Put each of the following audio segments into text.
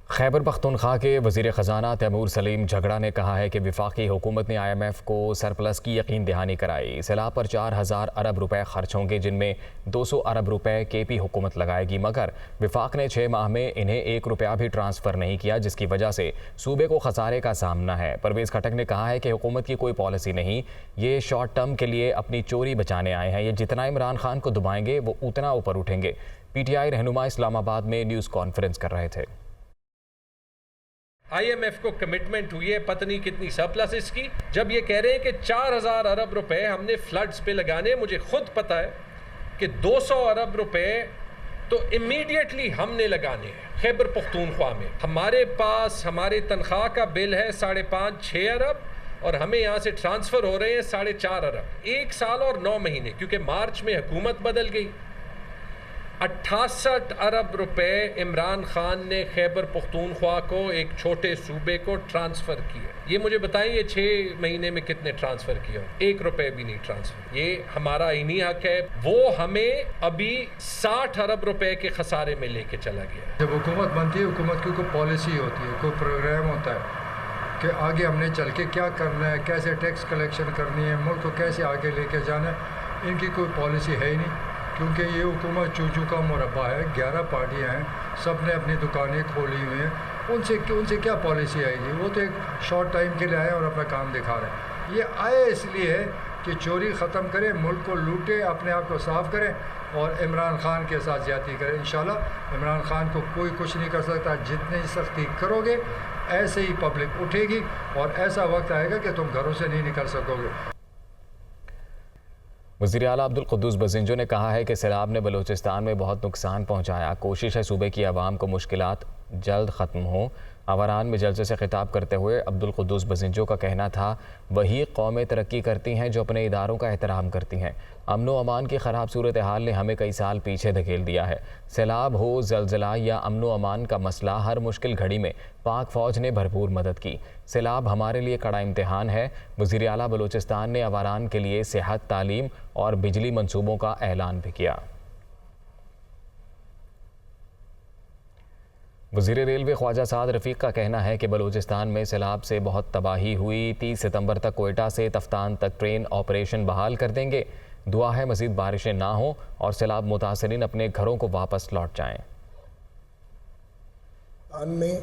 खैबर पख्तूनख्वा के वज़ीर ख़जाना तैमूर सलीम झगड़ा ने कहा है कि वफाकी हुकूमत ने IMF को सरप्लस की यकीन दहानी कराई। सैलाब पर 4,000 अरब रुपए खर्च होंगे, जिनमें 200 अरब रुपए KP हुकूमत लगाएगी, मगर वफाक ने 6 माह में इन्हें 1 रुपया भी ट्रांसफ़र नहीं किया, जिसकी वजह से सूबे को खसारे का सामना है। परवेज़ खटक ने कहा है कि हुकूमत की कोई पॉलिसी नहीं, ये शॉर्ट टर्म के लिए अपनी चोरी बचाने आए हैं। ये जितना इमरान खान को दबाएंगे वो उतना ऊपर उठेंगे। PTI रहनुमा इस्लामाबाद में न्यूज़ कॉन्फ्रेंस कर रहे थे। IMF को कमिटमेंट हुई है पता नहीं कितनी सरप्लस इसकी, जब ये कह रहे हैं कि 4,000 अरब रुपए हमने फ्लड्स पे लगाने, मुझे खुद पता है कि 200 अरब रुपए तो इमीडिएटली हमने लगाने हैं। खैबर पख्तूनख्वा में हमारे पास हमारे तनख्वाह का बिल है 5.5-6 अरब और हमें यहाँ से ट्रांसफ़र हो रहे हैं 4.5 अरब। 1 साल और 9 महीने, क्योंकि मार्च में हुकूमत बदल गई। 68 अरब रुपए इमरान खान ने खैबर पख्तूनख्वा को, एक छोटे सूबे को ट्रांसफ़र किए। ये मुझे बताएं ये 6 महीने में कितने ट्रांसफ़र किए? 1 रुपए भी नहीं ट्रांसफ़र। ये हमारा इन्हीं हक है। वो हमें अभी 60 अरब रुपए के खसारे में लेके चला गया। जब हुकूमत बनती है, हुकूमत की कोई पॉलिसी होती है, कोई प्रोग्राम होता है कि आगे हमने चल के क्या करना है, कैसे टैक्स कलेक्शन करनी है, मुल्क को कैसे आगे लेके जाना है। इनकी कोई पॉलिसी है ही नहीं, क्योंकि ये हुकूमत चूचू का मुरब्बा है। 11 पार्टियां हैं, सब ने अपनी दुकानें खोली हुई हैं। उनसे क्या पॉलिसी आएगी? वो तो एक शॉर्ट टाइम के लिए आए और अपना काम दिखा रहे हैं। ये आए इसलिए है कि चोरी ख़त्म करें, मुल्क को लूटे, अपने आप को साफ़ करें और इमरान खान के साथ ज़्यादती करें। इंशाल्लाह इमरान खान को कोई कुछ नहीं कर सकता। जितनी सख्ती करोगे ऐसे ही पब्लिक उठेगी और ऐसा वक्त आएगा कि तुम घरों से नहीं निकल सकोगे। वज़ीर आला अब्दुल कुद्दूस बज़िंजो ने कहा है कि सैलाब ने बलूचिस्तान में बहुत नुकसान पहुँचाया। कोशिश है सूबे की आवाम को मुश्किलात जल्द ख़त्म हों। आवारान में जलसे से खिताब करते हुए अब्दुल कुद्दूस बज़िंजो का कहना था, वही कौमें तरक्की करती हैं जो अपने इदारों का एहतराम करती हैं। अमन व अमान की ख़राब सूरत हाल ने हमें कई साल पीछे धकेल दिया है। सैलाब हो, ज़लज़ला या अमन व अमान का मसला, हर मुश्किल घड़ी में पाक फ़ौज ने भरपूर मदद की। सैलाब हमारे लिए कड़ा इम्तिहान है। वज़ीर आला बलूचिस्तान ने आवारान के लिए सेहत, तालीम और बिजली मंसूबों का ऐलान भी किया। वज़ीर रेलवे ख्वाजा साद रफ़ीक का कहना है कि बलूचिस्तान में सैलाब से बहुत तबाही हुई। 30 सितंबर तक कोयटा से तफ्तान तक ट्रेन ऑपरेशन बहाल कर देंगे। दुआ है मज़ीद बारिशें ना हों और सैलाब मुतासरीन अपने घरों को वापस लौट जाएं। में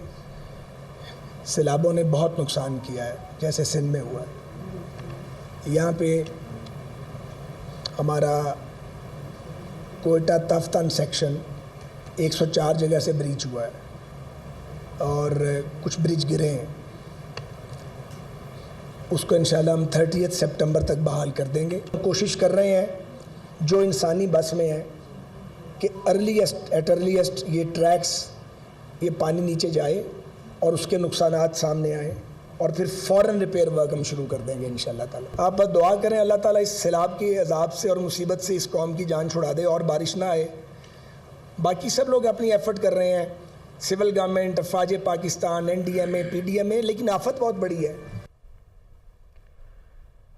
सैलाबों ने बहुत नुकसान किया है, जैसे सिंध में हुआ है। यहाँ पे हमारा कोयटा तफ्तान सेक्शन 104 जगह से ब्रीच हुआ है और कुछ ब्रिज गिरे हैं। उसको इंशाल्लाह हम 30 सितंबर तक बहाल कर देंगे। कोशिश कर रहे हैं जो इंसानी बस में है कि अर्लीस्ट ये ट्रैक्स, ये पानी नीचे जाए और उसके नुकसानात सामने आए और फिर फ़ौरन रिपेयर वर्क हम शुरू कर देंगे इंशाल्लाह ताला। आप बस दुआ करें अल्लाह ताला इस सैलाब के अजाब से और मुसीबत से इस कौम की जान छुड़ा दे और बारिश ना आए। बाकी सब लोग अपनी एफ़र्ट कर रहे हैं, सिविल गवर्नमेंट, अफवाज पाकिस्तान, NDMA, PDMA, लेकिन आफत बहुत बड़ी है।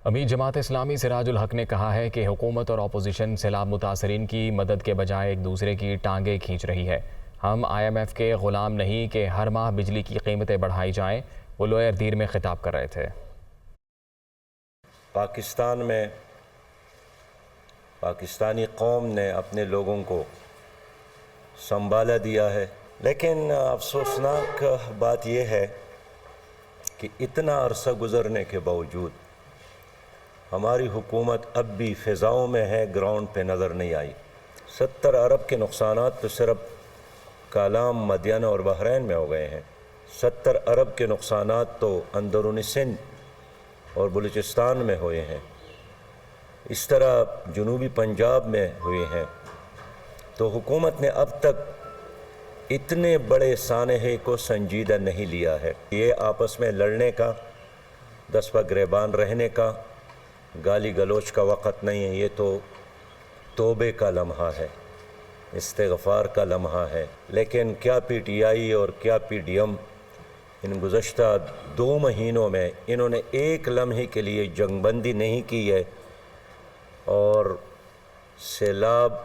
अमीर जमात इस्लामी सिराजुल हक ने कहा है कि हुकूमत और अपोजिशन सैलाब मुतासरीन की मदद के बजाय एक दूसरे की टांगें खींच रही है। हम IMF के ग़ुलाम नहीं कि हर माह बिजली की कीमतें बढ़ाई जाएं। वो लोअर दीर में खिताब कर रहे थे। पाकिस्तान में पाकिस्तानी कौम ने अपने लोगों को संभाला दिया है, लेकिन अफसोसनाक बात यह है कि इतना अरसा गुज़रने के बावजूद हमारी हुकूमत अब भी फ़िज़ाओं में है, ग्राउंड पे नज़र नहीं आई। 70 अरब के नुकसानात तो सिर्फ कालाम, मदियाना और बहरैन में हो गए हैं। 70 अरब के नुकसानात तो अंदरूनी सिंध और बलूचिस्तान में हुए हैं। इस तरह जनूबी पंजाब में हुए हैं। तो हुकूमत ने अब तक इतने बड़े सानहे को संजीदा नहीं लिया है। ये आपस में लड़ने का, दस्पा गिरबान रहने का, गाली गलोच का वक़्त नहीं है। ये तो तौबे का लम्हा है, इस्तिग़फ़ार का लम्हा है। लेकिन क्या PTI और क्या PDM इन गुज़श्ता 2 महीनों में इन्होंने एक लम्हे के लिए जंगबंदी नहीं की है और सैलाब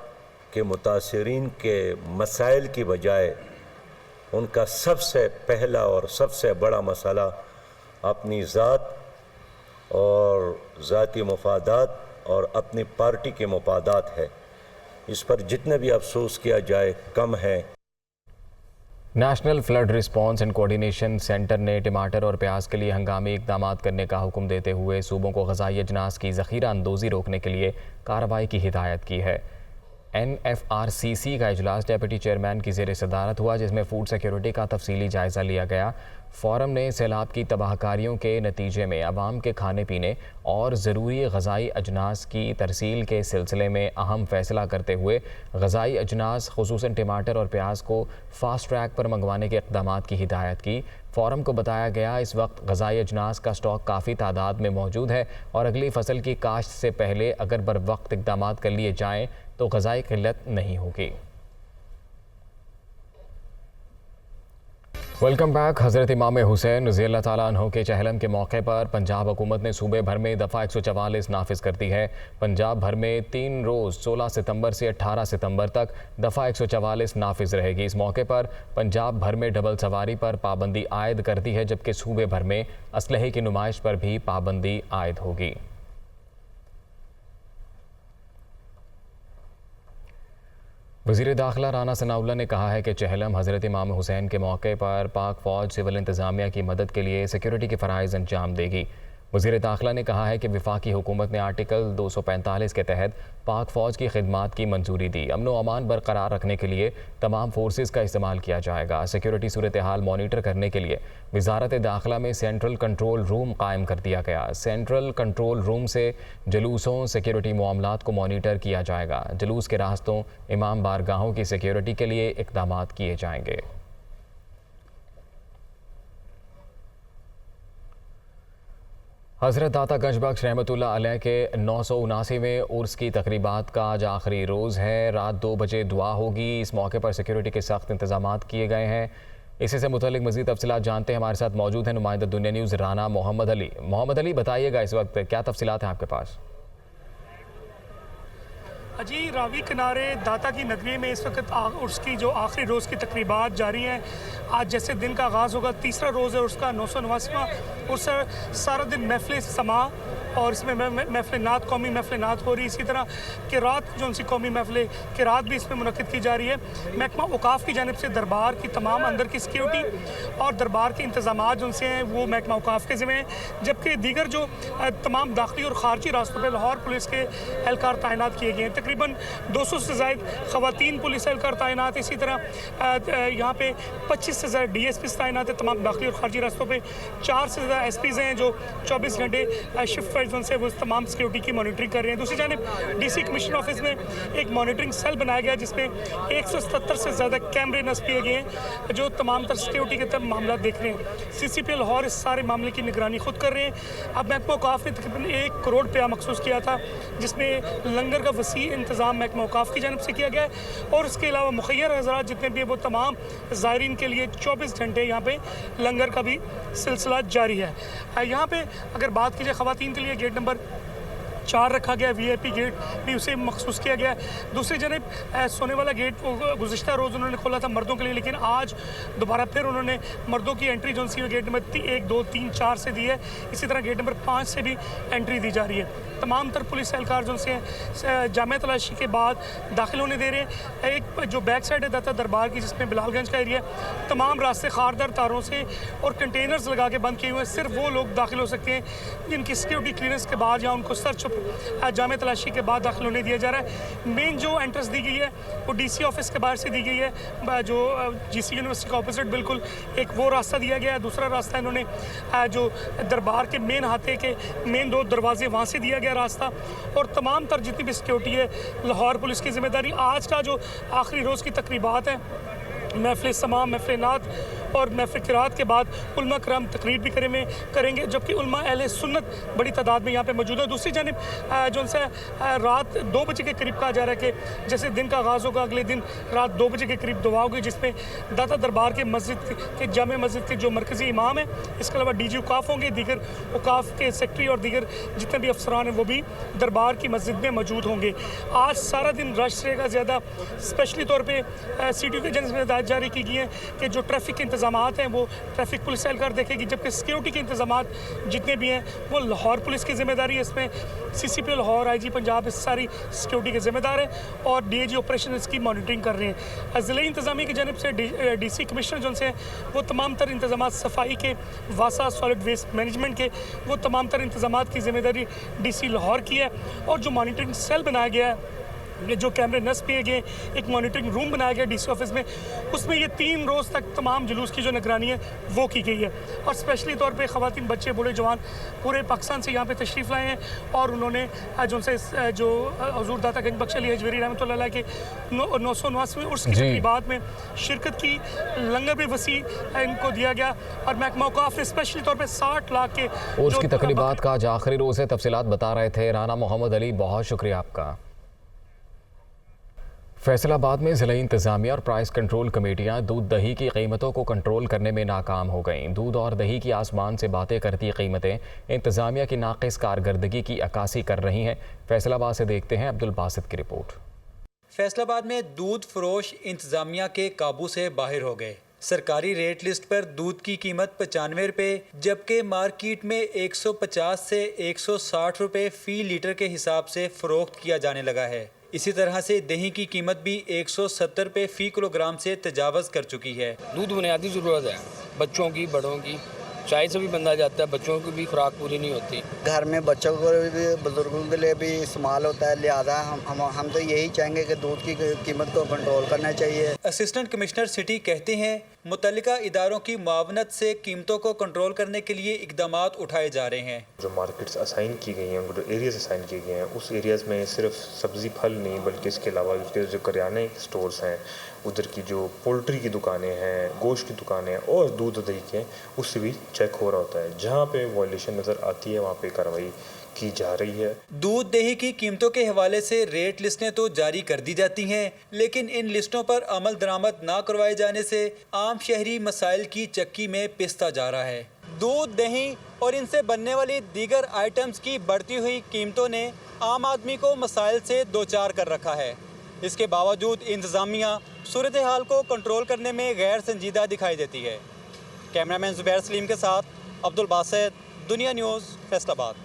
के मुतासरीन के मसाइल की बजाय उनका सबसे पहला और सबसे बड़ा मसला अपनी ज़ात और ज़ाती मफादात और अपनी पार्टी के मफादात है। इस पर जितने भी अफसोस किया जाए कम है। National flood response and coordination centre ने टमाटर और प्याज के लिए हंगामी इक़दाम करने का हुक्म देते हुए सूबों को ग़ज़ाई अजनास की ज़ख़ीरा अंदोज़ी रोकने के लिए कार्रवाई की हिदायत की है। NFRCC का इजलास डेप्यूटी चेयरमैन की ज़ेर सदारत हुआ, जिसमें फूड सिक्योरिटी का तफसीली जायज़ा लिया गया। फ़ोरम ने सैलाब की तबाहकारियों के नतीजे में आवाम के खाने पीने और ज़रूरी ग़ज़ाई अजनास की तरसील के सिलसिले में अहम फ़ैसला करते हुए ग़ज़ाई अजनास ख़ुसूसन टमाटर और प्याज को फ़ास्ट ट्रैक पर मंगवाने के इक़दाम की हिदायत की। फ़ोरम को बताया गया इस वक्त ग़ज़ाई अजनास का स्टॉक काफ़ी तादाद में मौजूद है और अगली फसल की काश्त से पहले अगर बर वक्त इक़दाम कर लिए जाएँ तो ग़ज़ाई क़िल्लत नहीं होगी। Welcome back. हज़रत इमाम हुसैन रज़ी अल्लाह ताला अन्हु के चहलम के मौके पर पंजाब हुकूमत ने सूबे भर में दफ़ा 144 नाफिज कर दी है। पंजाब भर में 3 रोज़ 16 सितंबर से 18 सितंबर तक दफ़ा 144 नाफिज रहेगी। इस मौके पर पंजाब भर में डबल सवारी पर पाबंदी आयद कर दी है, जबकि सूबे भर में असलहे की नुमाइश पर भी पाबंदी आयद होगी। वज़ीर दाखिला राना सनाउल्लाह ने कहा है कि चहलम हज़रत इमाम हुसैन के मौके पर पाक फ़ौज सिविल इंतज़ामिया की मदद के लिए सिक्योरिटी के फ़राइज़ अंजाम देगी। वज़ीर दाखिला ने कहा है कि वफाकी हुकूमत ने आर्टिकल 245 के तहत पाक फ़ौज की खिदमात की मंजूरी दी। अमन व अमान बरकरार रखने के लिए तमाम फोर्सेस का इस्तेमाल किया जाएगा। सिक्योरिटी सूरत हाल मॉनिटर करने के लिए वज़ारत दाखिला में सेंट्रल कंट्रोल रूम कायम कर दिया गया। सेंट्रल कंट्रोल रूम से जलूसों सिक्योरिटी मामलात को मॉनिटर किया जाएगा। जलूस के रास्तों इमाम बारगाहों की सिक्योरिटी के लिए इक़दाम किए जाएंगे। हज़रत दाता गंजबख्श रहमतुल्लाह अलैह के 979वें उर्स की तकरीबात का आज आखिरी रोज़ है। रात 2 बजे दुआ होगी। इस मौके पर सिक्योरिटी के सख्त इंतजाम किए गए हैं। इसी से मुतल्लिक मज़ीद तफसीलात जानते हैं। हमारे साथ मौजूद हैं नुमाइंदा दुनिया न्यूज़ राना मोहम्मद अली। मोहम्मद अली, बताइएगा इस वक्त क्या तफसीलात हैं आपके पास? जी, रावी किनारे दाता की नगरी में इस वक्त उसकी जो आखिरी रोज़ की तकरीबात जारी हैं। आज जैसे दिन का आगाज़ होगा, तीसरा रोज़ है उसका 979वां, उस सारा दिन महफिल समा और इसमें महफिल नात, कौमी महफिल नात हो रही। इसी तरह कि रात जो उनसी कौमी महफिल कि रात भी इसमें मुनक़िद की जा रही है। महकमा औक़ाफ़ की जानिब से दरबार की तमाम अंदर की सिक्योरिटी और दरबार के इंतज़ामात जो उनसे हैं वो महकमा औक़ाफ़ के ज़िम्मे हैं, जबकि दीगर जो तमाम दाखिली और ख़ारजी रास्तों पर लाहौर पुलिस के एहलकार तैनात किए गए हैं। तकरीबन 200 से ज़ायद ख़वातीन पुलिस एहलकार तैनात। इसी तरह यहाँ पे 25 से ज़्यादा DSPs तैनात है तमाम दाखिली और ख़ारजी रास्तों पे। 4 से ज़्यादा SPs हैं जो 24 घंटे शिफ्ट वाइज उनसे वो तमाम सिक्योरिटी की मॉनिटरिंग कर रहे हैं। दूसरी जानिब DC कमिश्नर ऑफिस में एक मॉनिटरिंग सेल बनाया गया जिसमें 177 से ज़्यादा कैमरे नस्ब किए गए हैं जो तमाम तर सिक्योरिटी के तमाम मामला देख रहे हैं। CCP लाहौर इस सारे मामले की निगरानी खुद कर रहे हैं। अब महकमा औक़ाफ़ ने तकरीबन 1 करोड़ रुपया मखसूस किया था, जिसमें लंगर का वसी इंतज़ाम महकमा औक़ाफ़ की जानिब से किया गया है और इसके अलावा मुखय्यर हज़रात जितने भी वो तमाम ज़ायरीन के लिए 24 घंटे यहाँ पे लंगर का भी सिलसिला जारी है। यहाँ पे अगर बात की जाए ख़वातीन के लिए गेट नंबर 4 रखा गया, VIP गेट भी उसे मखसूस किया गया। दूसरी जानब सोने वाला गेट गुज़िश्ता रोज़ उन्होंने खोला था मर्दों के लिए, लेकिन आज दोबारा फिर उन्होंने मर्दों की एंट्री जो सी गेट नंबर 1, 2, 3, 4 से दी है। इसी तरह गेट नंबर 5 से भी एंट्री दी जा रही है। तमाम तर पुलिस एहलकार जो से जामे तलाशी के बाद दाखिल होने दे रहे हैं। एक जो बैक साइड है दाता दरबार की जिसमें बिलालगंज का एरिया, तमाम रास्ते खारदार तारों से और कंटेनर्स लगा के बंद किए हुए हैं। सिर्फ वो लोग दाखिल हो सकते हैं जिनकी सिक्योरिटी क्लियरेंस के बाद या उनको सर्च जामे तलाशी के बाद दाखिल होने दिया जा रहा है। मेन जो एंट्रेंस दी गई है वो DC ऑफिस के बाहर से दी गई है, जो GC यूनिवर्सिटी का ऑपोजिट बिल्कुल एक वो रास्ता दिया गया है। दूसरा रास्ता इन्होंने जो दरबार के मेन हाथे के मेन 2 दरवाजे वहाँ से दिया गया रास्ता। और तमाम तर जितनी भी सिक्योरिटी है लाहौर पुलिस की जिम्मेदारी। आज का जो आखिरी रोज़ की तकरीबात है, महफिल समा, महफिल नात और महफ़िल क़िराअत के बाद उलमा कराम तकरीर भी करेंगे, जबकि उलमा अहले सुन्नत बड़ी तादाद में यहाँ पे मौजूद है। दूसरी जानिब जो उनसे रात 2 बजे के करीब कहा जा रहा है कि जैसे दिन का आगाज़ होगा, अगले दिन रात 2 बजे के करीब दुआ होगी, जिसमें दाता दरबार के मस्जिद के जामे मस्जिद के जो मरकज़ी इमाम हैं, इसके अलावा DG औकाफ़ होंगे, दीगर औकाफ़ के सेक्रेटरी और दीगर जितने भी अफसरान हैं वो भी दरबार की मस्जिद में मौजूद होंगे। आज सारा दिन रश रहेगा ज़्यादा। स्पेशली तौर पे CTU के एजेंसी में हिदायत जारी की गई है कि जो ट्रैफिक के इंतजामात हैं वो ट्रैफिक पुलिस एहलकार देखेगी, जबकि सिक्योरिटी के इंतजामात जितने भी हैं वो लाहौर पुलिस की जिम्मेदारी है। इसमें CCP लाहौर, IG पंजाब इस सारी सिक्योरिटी के जिम्मेदार हैं और DAG ऑपरेशन इसकी मॉनिटरिंग कर रहे हैं। ज़िला इंतज़ामिया की जानब से DC कमिश्नर जो हैं वो तमाम तर इंतजामात सफाई के, वासा सॉलिड वेस्ट मैनेजमेंट के, वो तमाम तर इंतजामात की जिम्मेदारी DC लाहौर की है। और जो मॉनिटरिंग सेल बनाया गया है, जो कैमरे नस्ब किए गए, एक मॉनिटरिंग रूम बनाया गया DC ऑफिस में, उसमें ये 3 रोज़ तक तमाम जुलूस की जो निगरानी है वो की गई है। और स्पेशली तौर पे ख़वातीन, बच्चे, बूढ़े, जवान पूरे पाकिस्तान से यहाँ पे तशरीफ़ लाए हैं और उन्होंने जो उनसे जो हुज़ूर दाता गंज बख्श अली हजवेरी रहमतुल्लाह अलैह के 999वें उर्स की तक़रीबात में शिरकत की, लंगर भी वसी इनको दिया गया। और महकमा औकाफ़ ने स्पेशली तौर पर 60 लाख के उर्स की तक़रीबात का आज आखिरी रोज़ है। तफसीलात बता रहे थे राना मोहम्मद अली, बहुत शुक्रिया आपका। फैसलाबाद में ज़िला इंतज़ामिया और प्राइस कंट्रोल कमेटियाँ दूध दही की कीमतों को कंट्रोल करने में नाकाम हो गईं। दूध और दही की आसमान से बातें करती कीमतें इंतज़ामिया की नाक़िस कारकर्दगी की अक्कासी कर रही हैं। फैसलाबाद से देखते हैं अब्दुल बासित की रिपोर्ट। फैसलाबाद में दूध फरोश इंतज़ामिया के काबू से बाहर हो गए। सरकारी रेट लिस्ट पर दूध की कीमत 95 रुपये, जबकि मार्केट में 150 से 160 रुपये फ़ी लीटर के हिसाब से फ़रोख्त किया जाने लगा है। इसी तरह से दही की कीमत भी 170 रुपये फ़ी किलोग्राम से तजावज़ कर चुकी है। दूध बुनियादी ज़रूरत है, बच्चों की, बड़ों की, चाय से भी बंदा जाता है, बच्चों की भी खुराक पूरी नहीं होती। घर में बच्चों को भी, बुजुर्गों के लिए भी इस्तेमाल होता है, लिहाजा हम तो यही चाहेंगे कि दूध की कीमत को कंट्रोल करना चाहिए। असिस्टेंट कमिश्नर सिटी कहते हैं मुतल्लिका इदारों की मुआवनत से कीमतों को कंट्रोल करने के लिए इक़दामात उठाए जा रहे हैं। जो मार्केट्स असाइन की गई हैं, जो एरियाज़ असाइन किए गए हैं, उस एरियाज़ में सिर्फ सब्ज़ी फल नहीं बल्कि इसके अलावा उसके जो करियाने स्टोर्स हैं, उधर की जो पोल्ट्री की दुकानें हैं, गोश्त की दुकानें और दूध दही के, उससे भी चेक हो रहा होता है। जहाँ पे वायलेशन नज़र आती है वहाँ पे कार्रवाई की जा रही है। दूध दही की कीमतों के हवाले से रेट लिस्टें तो जारी कर दी जाती हैं, लेकिन इन लिस्टों पर अमल दरामद ना करवाए जाने से आम शहरी मसाइल की चक्की में पिसता जा रहा है। दूध, दही और इनसे बनने वाली दीगर आइटम्स की बढ़ती हुई कीमतों ने आम आदमी को मसाइल से दो चार कर रखा है। इसके बावजूद इंतज़ामिया सूरत हाल को कंट्रोल करने में गैर संजीदा दिखाई देती है। कैमरामैन ज़ुबैर सलीम के साथ अब्दुल बासित, दुनिया न्यूज़, फैसलाबाद।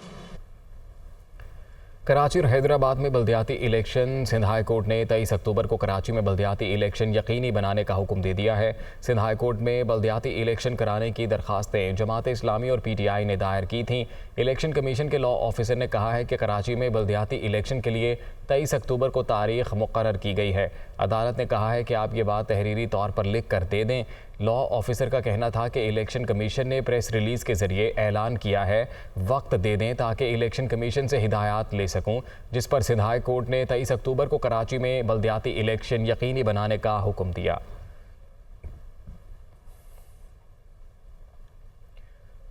कराची और हैदराबाद में बल्दियाती इलेक्शन। सिंध हाई कोर्ट ने 23 अक्टूबर को कराची में बल्दियाती इलेक्शन यकीनी बनाने का हुक्म दे दिया है। सिंध हाई कोर्ट में बल्दियाती इलेक्शन कराने की दरखास्तें जमात इस्लामी और PTI ने दायर की थीं। इलेक्शन कमीशन के लॉ ऑफिसर ने कहा है कि कराची में बल्दियाती इलेक्शन के लिए 23 अक्टूबर को तारीख मुकर्रर की गई है। अदालत ने कहा है कि आप ये बात तहरीरी तौर पर लिख कर दे दें। लॉ ऑफिसर का कहना था कि इलेक्शन कमीशन ने प्रेस रिलीज़ के ज़रिए ऐलान किया है, वक्त दे दें ताकि इलेक्शन कमीशन से हिदायत ले सकूं, जिस पर सिंध हाई कोर्ट ने 23 अक्टूबर को कराची में बल्दियाती इलेक्शन यकीनी बनाने का हुक्म दिया।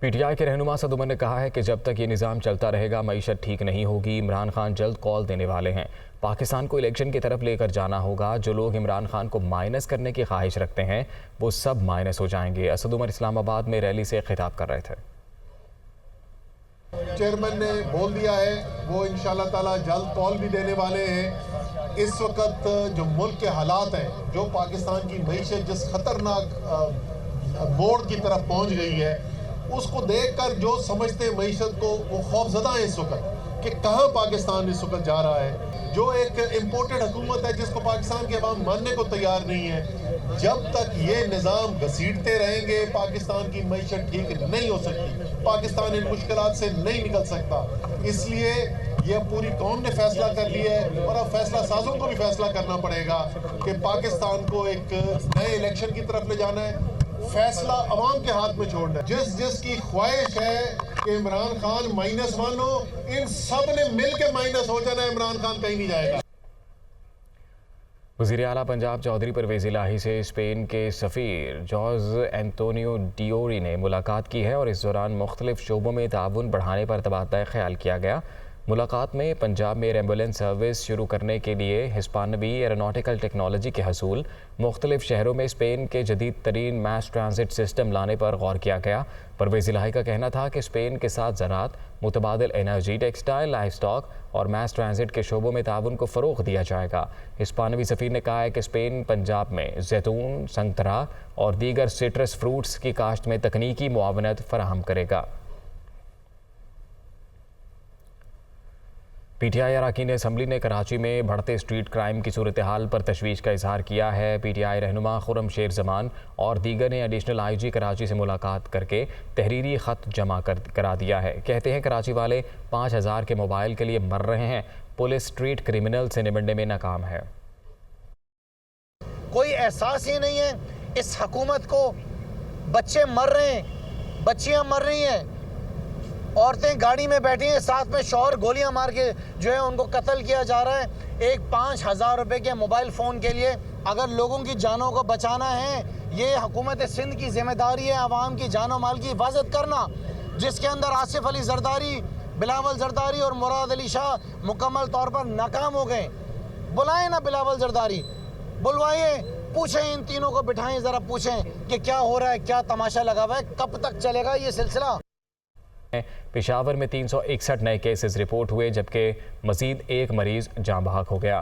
PTI के रहनुमा सद उमर ने कहा है कि जब तक ये निज़ाम चलता रहेगा मईशत ठीक नहीं होगी। इमरान खान जल्द कॉल देने वाले हैं। पाकिस्तान को इलेक्शन की तरफ लेकर जाना होगा। जो लोग इमरान खान को माइनस करने की ख्वाहिश रखते हैं वो सब माइनस हो जाएंगे। असद उमर इस्लामाबाद में रैली से खिताब कर रहे थे। चेयरमैन ने बोल दिया है वो इंशाल्लाह ताला जल्द कॉल भी देने वाले हैं। इस वक्त जो मुल्क के हालात हैं, जो पाकिस्तान की मईशत जिस खतरनाक मोड़ की तरफ पहुंच गई है, उसको देखकर जो समझते हैं मईशत को, वो खौफजदा है इस वक्त कि कहाँ पाकिस्तान इस वक्त जा रहा है। जो एक इम्पोर्टेड हुकूमत है जिसको पाकिस्तान के अवाम मानने को तैयार नहीं है। जब तक ये निज़ाम घसीटते रहेंगे पाकिस्तान की मईशत ठीक नहीं हो सकती, पाकिस्तान इन मुश्किलात से नहीं निकल सकता। इसलिए यह पूरी कौम ने फैसला कर लिया है और अब फैसला साजों को भी फैसला करना पड़ेगा कि पाकिस्तान को एक नए इलेक्शन की तरफ ले जाना है। फैसला अवाम के हाथ में छोड़ना है। जिसकी ख्वाहिश है कि इमरान खान -1 हो, इन सब ने मिल के माइनस हो जाना है। इमरान खान कहीं नहीं जाएगा। वज़ीर आला पंजाब चौधरी परवेज़ इलाही से स्पेन के सफ़ीर जॉर्ज एंटोनियो डियोरी ने मुलाकात की है और इस दौरान मुख्तलिफ शोबों में ताउन बढ़ाने पर तबादला ख्याल किया गया। मुलाकात में पंजाब में एयर एम्बुलेंस सर्विस शुरू करने के लिए हिस्पानवी एरोनॉटिकल टेक्नोलॉजी के हसूल, मुख्तलिफ शहरों में स्पेन के जदीद तरीन मैस ट्रांजिट सिस्टम लाने पर गौर किया गया। परवेज़ इलाही का कहना था कि स्पेन के साथ ज़राअत, मुतबादिल एनर्जी, टेक्सटाइल, लाइफ स्टॉक और मैस ट्रांजिट के शोबों में ताउन को फ़रोग़ दिया जाएगा। हिस्पानवी सफ़ीर ने कहा है कि स्पेन पंजाब में जैतून, संतरा और दीगर सिट्रस फ्रूट्स की काश्त में तकनीकी मुआवनत फराहम करेगा। पीटीआई अरकान असम्बली ने कराची में बढ़ते स्ट्रीट क्राइम की सूरत हाल पर तशवीश का इजहार किया है। पीटीआई रहनुमा खुर्रम शेर जमान और दीगर ने एडिशनल आईजी कराची से मुलाकात करके तहरीरी ख़त जमा करा दिया है। कहते हैं कराची वाले 5000 के मोबाइल के लिए मर रहे हैं, पुलिस स्ट्रीट क्रिमिनल से निपटने में नाकाम है। कोई एहसास ही नहीं है इस हुकूमत को। बच्चे मर रहे हैं, बच्चियां मर रही हैं, औरतें गाड़ी में बैठी हैं, साथ में शौहर गोलियां मार के जो है उनको कत्ल किया जा रहा है। एक 5000 रुपए के मोबाइल फ़ोन के लिए अगर लोगों की जानों को बचाना है, ये हुकूमत सिंध की जिम्मेदारी है आवाम की जानो माल की हिफाजत करना, जिसके अंदर आसिफ अली जरदारी, बिलावल जरदारी और मुराद अली शाह मुकम्मल तौर पर नाकाम हो गए। बुलाएं ना बिलावल जरदारी, बुलवाइए, पूछें, इन तीनों को बिठाएं, ज़रा पूछें कि क्या हो रहा है, क्या तमाशा लगा हुआ है, कब तक चलेगा ये सिलसिला। पेशावर में 361 नए केसेस रिपोर्ट हुए, जबकि मजीद एक मरीज जाँ बहक हो गया।